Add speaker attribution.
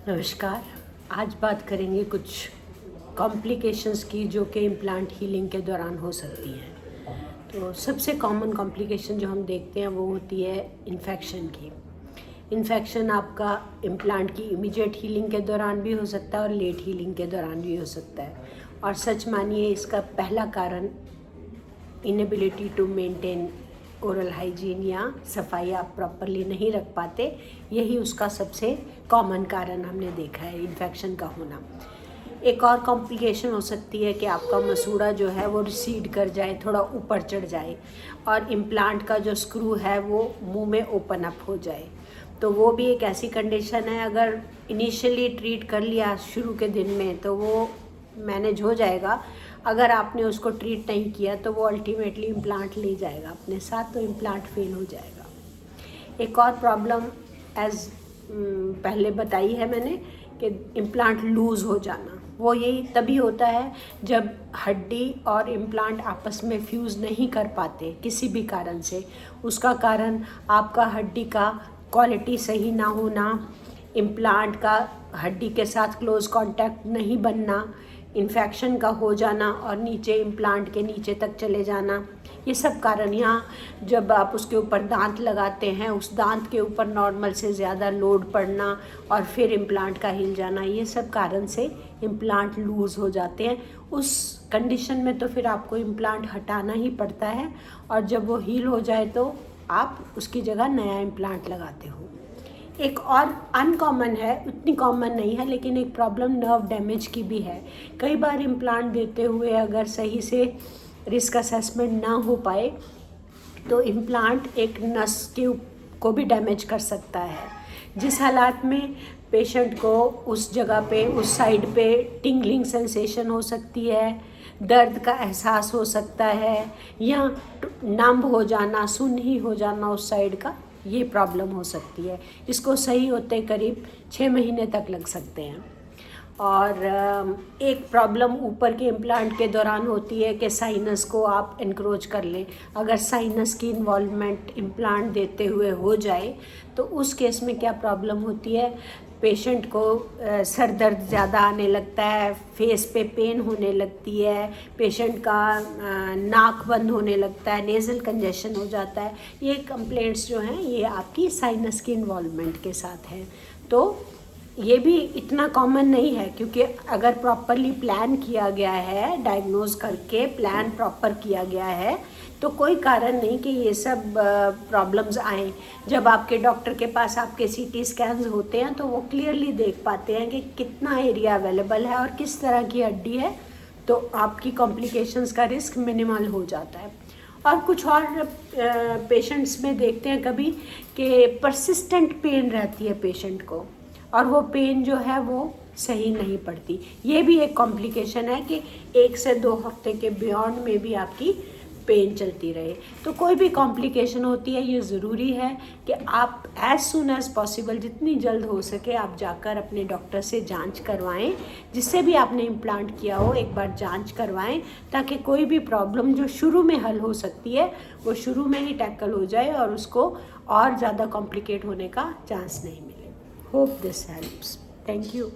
Speaker 1: नमस्कार। आज बात करेंगे कुछ कॉम्प्लिकेशंस की जो कि इम्प्लांट हीलिंग के दौरान हो सकती हैं। तो सबसे कॉमन कॉम्प्लिकेशन जो हम देखते हैं वो होती है इन्फेक्शन की। इन्फेक्शन आपका इम्प्लांट की इमीडिएट हीलिंग के दौरान भी हो सकता है और लेट हीलिंग के दौरान भी हो सकता है। और सच मानिए इसका पहला कारण inability to maintain oral hygiene या सफाई आप प्रॉपरली नहीं रख पाते, यही उसका सबसे कॉमन कारण हमने देखा है इन्फेक्शन का होना। एक और कॉम्प्लिकेशन हो सकती है कि आपका मसूड़ा जो है वो रिसीड कर जाए, थोड़ा ऊपर चढ़ जाए और इम्प्लांट का जो स्क्रू है वो मुंह में ओपन अप हो जाए। तो वो भी एक ऐसी कंडीशन है, अगर इनिशियली ट्रीट कर लिया शुरू के दिन में तो वो मैनेज हो जाएगा। अगर आपने उसको ट्रीट नहीं किया तो वो अल्टीमेटली इम्प्लांट ले जाएगा अपने साथ, तो इम्प्लांट फेल हो जाएगा। एक और प्रॉब्लम एज पहले बताई है मैंने कि इम्प्लांट लूज़ हो जाना, वो यही तभी होता है जब हड्डी और इम्प्लांट आपस में फ्यूज़ नहीं कर पाते किसी भी कारण से। उसका कारण आपका हड्डी का क्वालिटी सही ना होना, इम्प्लांट का हड्डी के साथ क्लोज कांटेक्ट नहीं बनना, इन्फेक्शन का हो जाना और नीचे इम्प्लांट के नीचे तक चले जाना, ये सब कारण। यहाँ जब आप उसके ऊपर दांत लगाते हैं, उस दांत के ऊपर नॉर्मल से ज़्यादा लोड पड़ना और फिर इम्प्लांट का हिल जाना, ये सब कारण से इम्प्लांट लूज़ हो जाते हैं। उस कंडीशन में तो फिर आपको इम्प्लांट हटाना ही पड़ता है और जब वो हील हो जाए तो आप उसकी जगह नया इम्प्लांट लगाते हो। एक और अनकॉमन है, उतनी कॉमन नहीं है, लेकिन एक प्रॉब्लम नर्व डैमेज की भी है। कई बार इम्प्लांट देते हुए अगर सही से रिस्क असेसमेंट ना हो पाए तो इम्प्लांट एक नस को भी डैमेज कर सकता है, जिस हालात में पेशेंट को उस जगह पे, उस साइड पे टिंगलिंग सेंसेशन हो सकती है, दर्द का एहसास हो सकता है या नंब हो जाना, सुन्न ही हो जाना उस साइड का, ये प्रॉब्लम हो सकती है। इसको सही होते करीब 6 महीने तक लग सकते हैं। और एक प्रॉब्लम ऊपर के इम्प्लांट के दौरान होती है कि साइनस को आप एनक्रोच कर लें। अगर साइनस की इन्वॉल्वमेंट इम्प्लांट देते हुए हो जाए तो उस केस में क्या प्रॉब्लम होती है, पेशेंट को सर दर्द ज़्यादा आने लगता है, फेस पे पेन होने लगती है, पेशेंट का नाक बंद होने लगता है, नेज़ल कंजेशन हो जाता है। ये कंप्लेंट्स जो हैं ये आपकी साइनस की इन्वॉल्वमेंट के साथ हैं। तो ये भी इतना कॉमन नहीं है, क्योंकि अगर प्रॉपरली प्लान किया गया है, डायग्नोज करके प्लान प्रॉपर किया गया है तो कोई कारण नहीं कि ये सब प्रॉब्लम्स आएँ। जब आपके डॉक्टर के पास आपके सीटी स्कैन्स होते हैं तो वो क्लियरली देख पाते हैं कि कितना एरिया अवेलेबल है और किस तरह की हड्डी है, तो आपकी कॉम्प्लिकेशंस का रिस्क मिनिमल हो जाता है। और कुछ और पेशेंट्स में देखते हैं कभी कि परसिस्टेंट पेन रहती है पेशेंट को और वो पेन जो है वो सही नहीं पड़ती। ये भी एक कॉम्प्लिकेशन है कि 1 से 2 हफ्ते के बियॉन्ड में भी आपकी पेन चलती रहे। तो कोई भी कॉम्प्लिकेशन होती है, ये ज़रूरी है कि आप एज सुन एज़ पॉसिबल, जितनी जल्द हो सके आप जाकर अपने डॉक्टर से जांच करवाएं। जिससे भी आपने इम्प्लांट किया हो एक बार जांच करवाएं, ताकि कोई भी प्रॉब्लम जो शुरू में हल हो सकती है वो शुरू में ही टैकल हो जाए और उसको और ज़्यादा कॉम्प्लिकेट होने का चांस नहीं मिले। Hope this helps. Thank you.